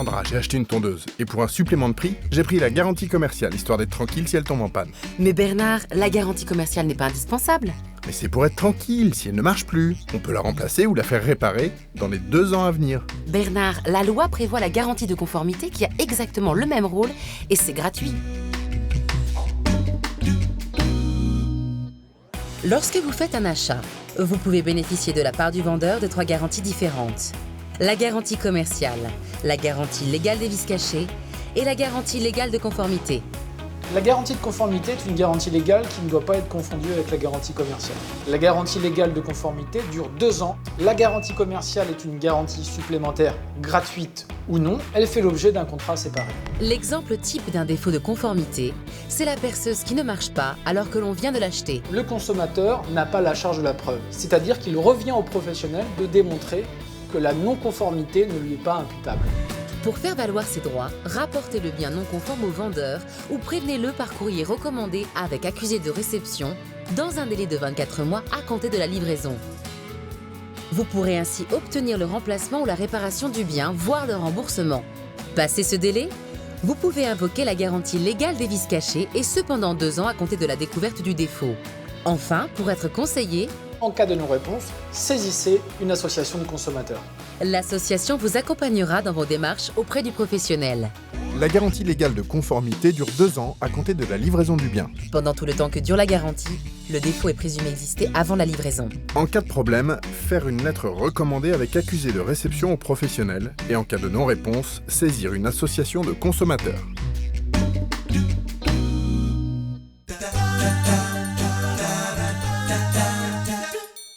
Sandra, j'ai acheté une tondeuse. Et pour un supplément de prix, j'ai pris la garantie commerciale, histoire d'être tranquille si elle tombe en panne. Mais Bernard, la garantie commerciale n'est pas indispensable. Mais c'est pour être tranquille, si elle ne marche plus. On peut la remplacer ou la faire réparer dans les 2 ans à venir. Bernard, la loi prévoit la garantie de conformité qui a exactement le même rôle et c'est gratuit. Lorsque vous faites un achat, vous pouvez bénéficier de la part du vendeur de 3 garanties différentes. La garantie commerciale, la garantie légale des vices cachés et la garantie légale de conformité. La garantie de conformité est une garantie légale qui ne doit pas être confondue avec la garantie commerciale. La garantie légale de conformité dure 2 ans. La garantie commerciale est une garantie supplémentaire gratuite ou non. Elle fait l'objet d'un contrat séparé. L'exemple type d'un défaut de conformité, c'est la perceuse qui ne marche pas alors que l'on vient de l'acheter. Le consommateur n'a pas la charge de la preuve, c'est-à-dire qu'il revient au professionnel de démontrer que la non-conformité ne lui est pas imputable. Pour faire valoir ses droits, rapportez le bien non conforme au vendeur ou prévenez-le par courrier recommandé avec accusé de réception dans un délai de 24 mois à compter de la livraison. Vous pourrez ainsi obtenir le remplacement ou la réparation du bien, voire le remboursement. Passé ce délai, vous pouvez invoquer la garantie légale des vices cachés et ce pendant 2 ans à compter de la découverte du défaut. Enfin, pour être conseillé, En cas de non-réponse, saisissez une association de consommateurs. l'association vous accompagnera dans vos démarches auprès du professionnel. La garantie légale de conformité dure 2 ans à compter de la livraison du bien. Pendant tout le temps que dure la garantie, le défaut est présumé exister avant la livraison. En cas de problème, faire une lettre recommandée avec accusé de réception au professionnel et en cas de non-réponse, saisir une association de consommateurs.